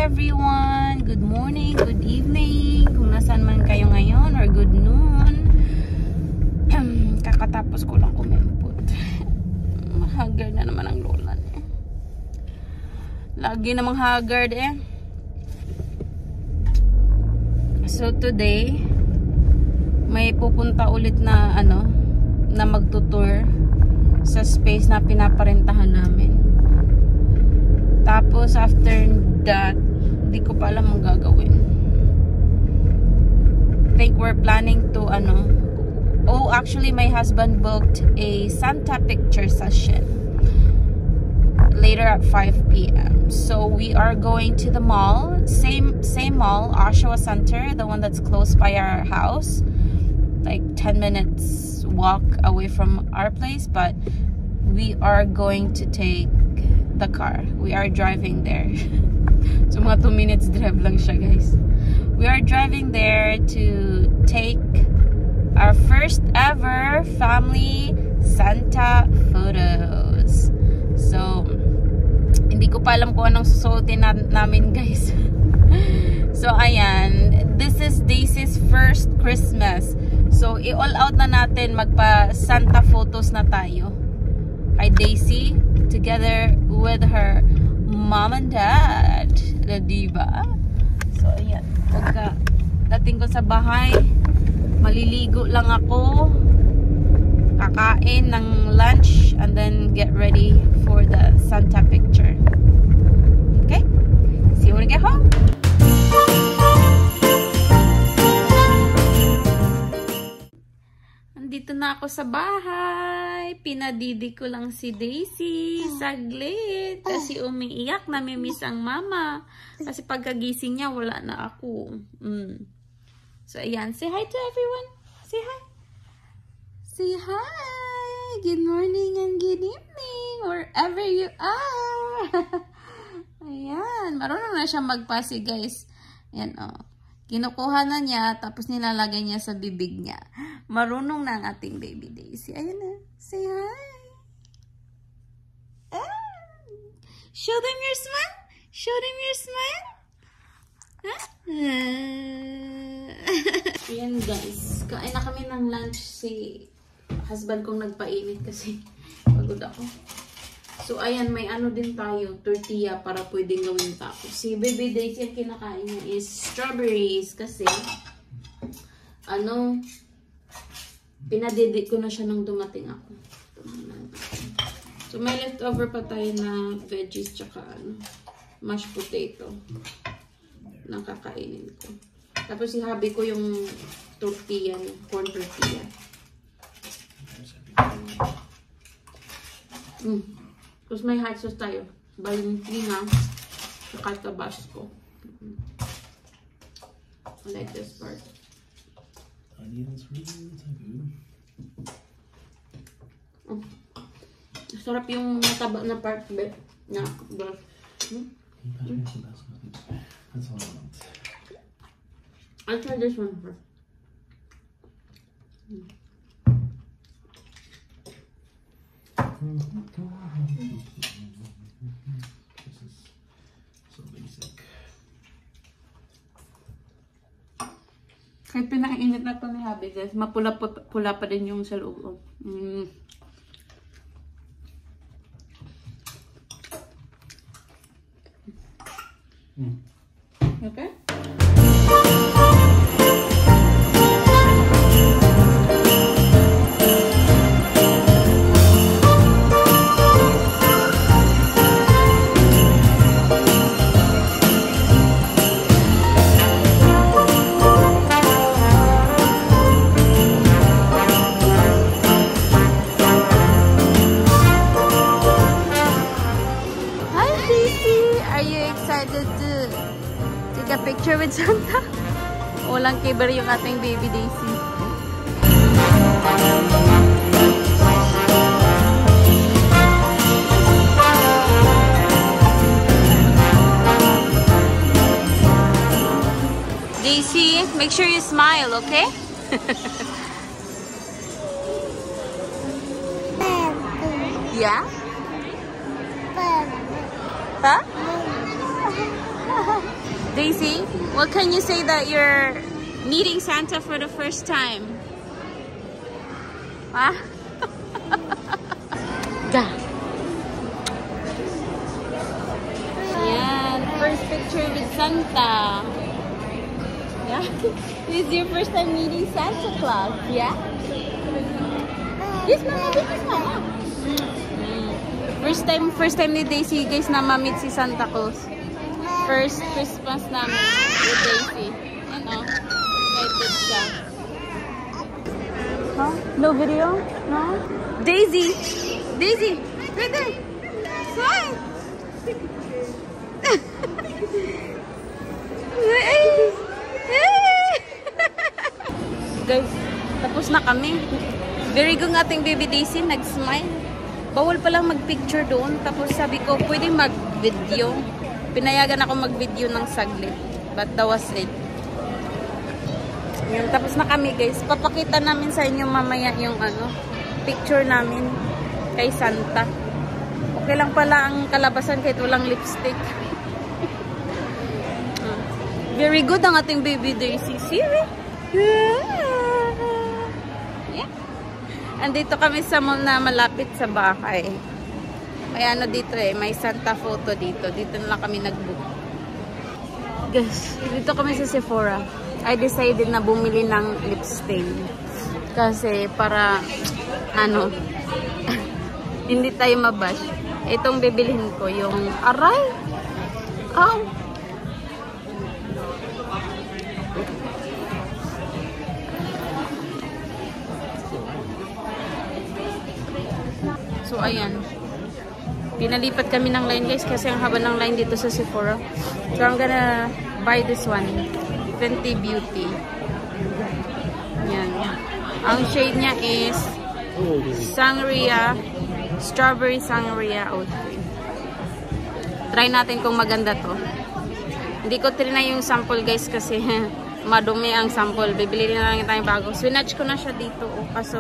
everyone! Good morning, good evening, kung nasaan man kayo ngayon, or good noon. Kakatapos ko lang kumimpot. Mahagard na naman ang lola niya. Lagi namang haggard eh. So today, may pupunta ulit na na magtutour sa space na pinaparentahan namin. Tapos after that, di ko pa alam ang gagawin. Think we're planning to oh, actually my husband booked a Santa picture session later at 5 p.m. So we are going to the mall, same mall, Oshawa Center, the one that's close by our house, like 10 minutes walk away from our place, but we are going to take the car. We are driving there. So mga 2 minutes drive lang siya, guys. We are driving there to take our first ever family Santa photos. So hindi ko pa alam kung anong susuotin namin, guys. So ayan, this is Daisy's first Christmas. So i-all out na natin, magpa Santa photos na tayo kay Daisy together with her mom and dad, diba? So ayan, pagka dating ko sa bahay, maliligo lang ako, kakain ng lunch, and then get ready for the Santa picture. Okay? See you when I get home. Andito na ako sa bahay. Pinadidi ko lang si Daisy saglit kasi umiiyak, namimiss ang mama kasi pagkagising niya wala na ako. So ayan, say hi to everyone. Say hi. Say hi. Good morning and good evening wherever you are. Ayan, marunong na siya magpasi, guys. Ayan, oh. Kinukuha na niya, tapos nilalagay niya sa bibig niya. Marunong na ang ating baby Daisy. Ayan na. Say hi. Show them your smile. Show them your smile. Ayan, guys. Kain na kami ng lunch. Si husband kong nagpainit kasi pagod ako. So, ayan, may din tayo, tortilla para pwedeng gawin tacos. Si baby Daisy, ang kinakain niya is strawberries kasi, pinadedate ko na siya nung dumating ako. So, may leftover pa tayo na veggies tsaka, mashed potato na kakainin ko. Tapos, ihabi ko yung tortilla, corn tortilla. Tapos may hot sauce tayo. Valentina. Saka Tabasco. I like this part. Onions really good. Sarap yung mataba na part na brush. That's all I want. I'll try this one first. This is so basic. Kahit pinakainit na ito ni Habi, guys, mapula pa din yung sa loob. Okay? Take a picture with Santa. Walang kiber yung ating baby Daisy. Daisy, make sure you smile, okay? Yeah? Huh? Daisy, what can you say that you're meeting Santa for the first time? Huh? Yeah, first picture with Santa. Yeah, this is your first time meeting Santa Claus. Yeah. Yes, Mama. This is Mama. First time ni Daisy guys na ma-meet si Santa Claus. First Christmas namin with Daisy. And excited siya. Huh? No video? No? Daisy! Daisy! Right there! Smile! Guys, tapos na kami. Very good ating baby Daisy, nag-smile. Bawal palang mag-picture doon. Tapos sabi ko, pwede mag-video. Pinayagan ako mag-video ng saglit. But that was it. Yan, tapos na kami guys. Papakita namin sa inyo mamaya yung picture namin kay Santa. Okay lang pala ang kalabasan kahit walang lipstick. Very good ang ating baby Daisy. See? Yeah. Andito kami sa mall na malapit sa bahay. May dito may Santa photo dito. Dito na lang kami nag-book. Guys, dito kami sa Sephora. I decided na bumili ng lip stain. Kasi para, hindi tayo mabash. Itong bibilhin ko, yung aray. Ow. So, ayan. Pinalipat kami ng line guys kasi ang haba ng line dito sa Sephora. So, I'm gonna buy this one. Fenty Beauty. Yan. Ang shade niya is Sangria, Strawberry Sangria Oat Cream. Try natin kung maganda to. Hindi ko trinay yung sample guys kasi madumi ang sample. Bibili na lang tayong bago. Swinatch ko na siya dito. Kaso,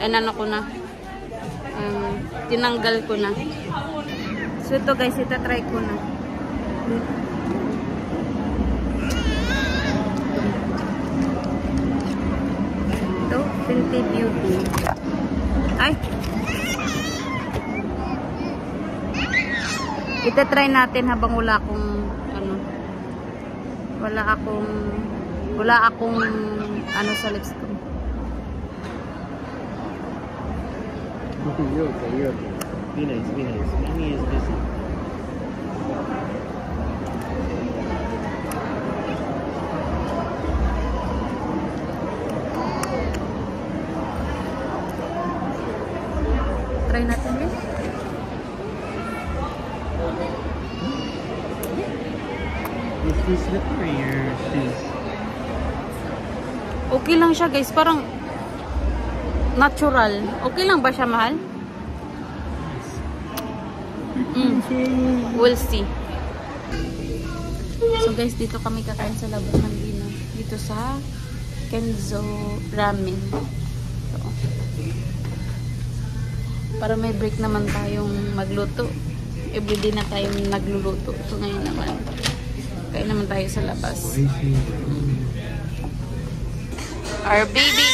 ko na. Tinanggal ko na. So ito guys, try ko na. Ito, Fenty Beauty. Ay! Try natin habang wala akong wala akong sa lips ko. You're okay. Be nice. Mimi is busy. Try natin din. Is this slippery or shoes? Okay lang siya guys, parang natural. Okay lang ba siya, mahal? We'll see. So guys, dito kami kakain sa labas ng dinner. Dito sa Kenzo Ramen. So, para may break naman tayong magluto. Everyday na tayong nagluluto. So ngayon naman, kain naman tayo sa labas. Our baby!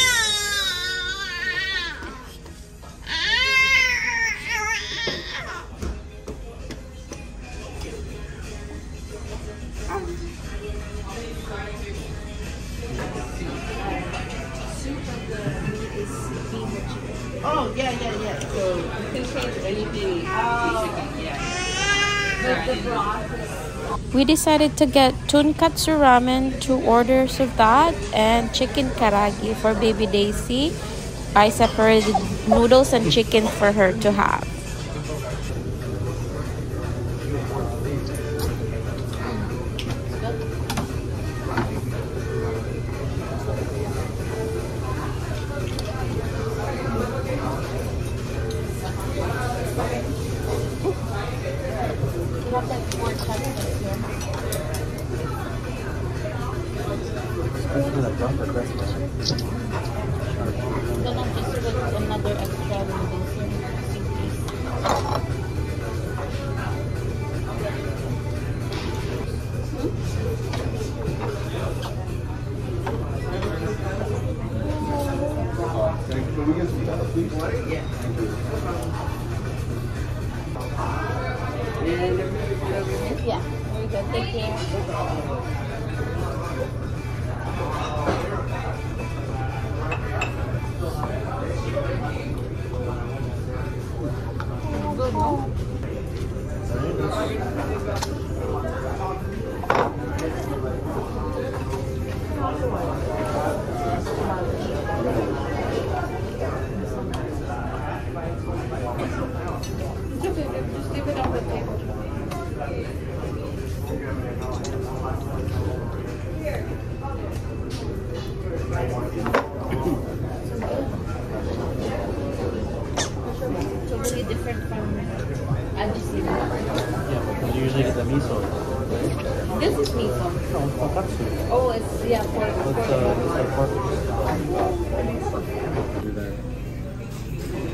Oh, yeah. So you can change anything. We decided to get tonkatsu ramen, 2 orders of that, and chicken karagi for baby Daisy. I separated noodles and chicken for her to have. Another extra noodles. Yeah, very good. Thank you. Good, no? Just leave it on the table. Totally different from Algeciras. Yeah, but you usually get the miso. This is miso. No, it's tonkatsu. Oh, it's yeah for Pork.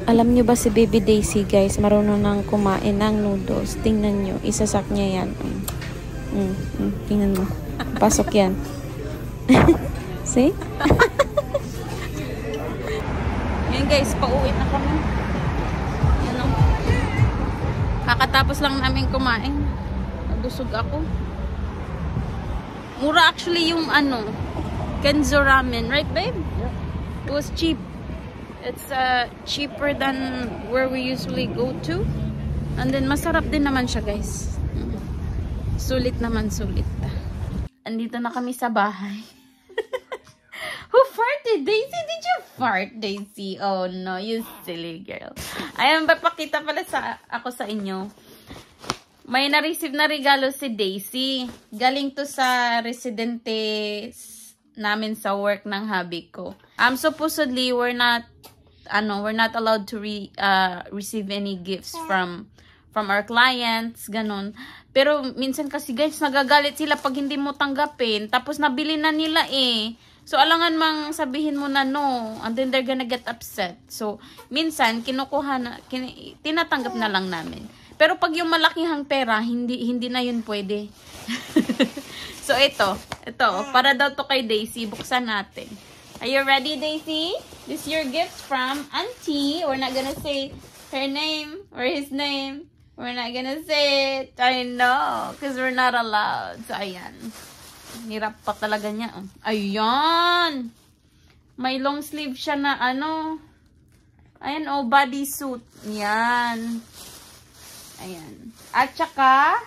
Alam nyo ba si Baby Daisy, guys, marunong nang kumain ng noodles. Tingnan nyo, isasak niya yan. Tingnan mo. Pasok yan. See? Yun guys, pauwi na kami. Yan o. Kakatapos lang namin kumain. Nabusog ako. Mura actually yung Kenzo ramen. Right, babe? Yeah. It was cheap. It's cheaper than where we usually go to. And then masarap din naman siya, guys. Sulit naman, sulit. Andito na kami sa bahay. Who farted? Daisy? Did you fart, Daisy? Oh no, you silly girl. Ayan, papakita pala ako sa inyo. May na-receive na regalo si Daisy. Galing to sa residente namin sa work ng hubby ko. Supposedly, we're not allowed to receive any gifts from our clients, ganun. Pero minsan kasi guys, nagagalit sila pag hindi mo tanggapin, tapos nabili na nila eh. So alangan mang sabihin mo na no, and then they're gonna get upset. So minsan tinatanggap na lang namin. Pero pag yung malakihang pera, hindi na yun pwede. So ito, para daw to kay Daisy, buksan natin. Are you ready, Daisy? This is your gift from Auntie. We're not gonna say her name or his name. We're not gonna say it. I know, because we're not allowed. So, ayan. Hirap pa talaga niya. Ayan! May long sleeve siya na ayan, bodysuit. Yan. Ayan. At saka,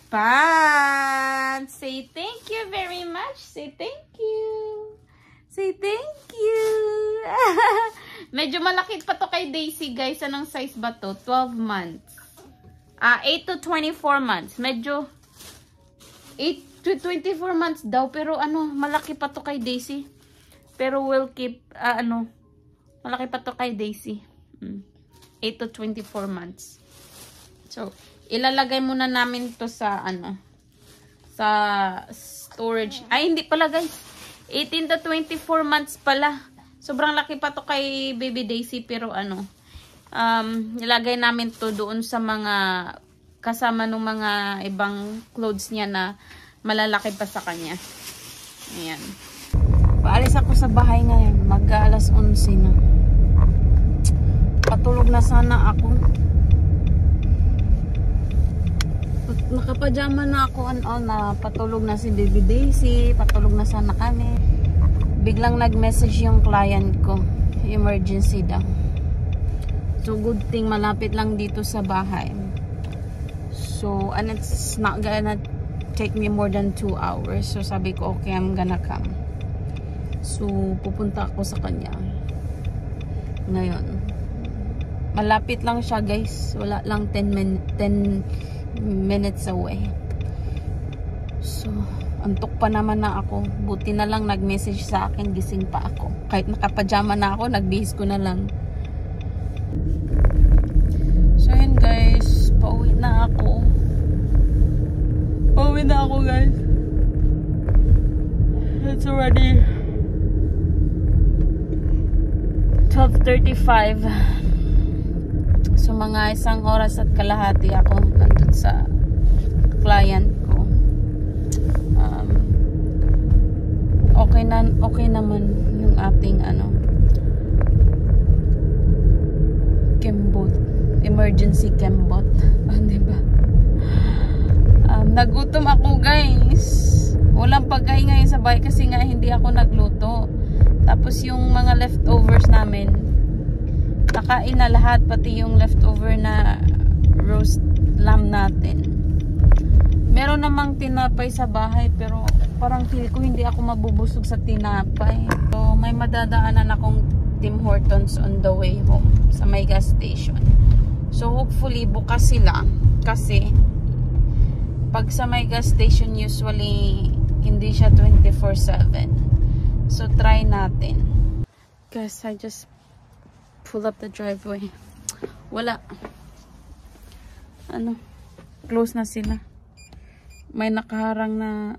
pants. Say thank you very much. Say thank you. Say thank you. Medyo malaki pa to kay Daisy, guys. Anong size ba to? 12 months. 8 to 24 months. Medyo 8 to 24 months daw. Pero malaki pa to kay Daisy. Pero we'll keep, malaki pa to kay Daisy. 8 to 24 months. So, ilalagay muna namin to sa, sa storage. Ay, hindi pala, guys. 18 to 24 months pala. Sobrang laki pa to kay Baby Daisy. Pero nilagay namin to doon sa mga kasama ng mga ibang clothes niya na malalaki pa sa kanya. Ayan. Paalis ako sa bahay ngayon. Mag-alas 11 na. Patulog na sana ako. Nakapajama na ako na patulog na si Baby Daisy, patulog na sana kami. Biglang nag-message yung client ko, emergency daw. So good thing malapit lang dito sa bahay. So and it's not gonna take me more than 2 hours. So sabi ko okay, I'm gonna come. So pupunta ako sa kanya ngayon. Malapit lang siya, guys. Wala lang 10 minutes away. So, antok pa naman na ako. Buti na lang nag-message sa akin, gising pa ako. Kahit nakapajama na ako, nagbihis ko na lang. So, yun guys. Pauwi na ako. Pauwi na ako, guys. It's already 12:35. So, mga 1 oras at kalahati ako nandun sa client ko. Okay naman yung ating chembot. Emergency chembot. Diba? Nagutom ako guys. Walang pagkain ngayon sa bahay kasi nga hindi ako nagluto. Tapos yung mga leftovers namin, nakain na lahat, pati yung leftover na roast lamb natin. Meron namang tinapay sa bahay pero parang feel ko hindi ako mabubusog sa tinapay. So may madadaanan akong Tim Hortons on the way home sa may gas station. So hopefully bukas sila kasi pag sa may gas station usually hindi siya 24/7. So try natin. Guys, I just pull up the driveway. Wala. Close na sila. May nakaharang na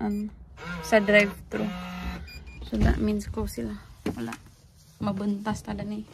sa drive-thru. So that means close sila. Wala. Mabuntas tala ni.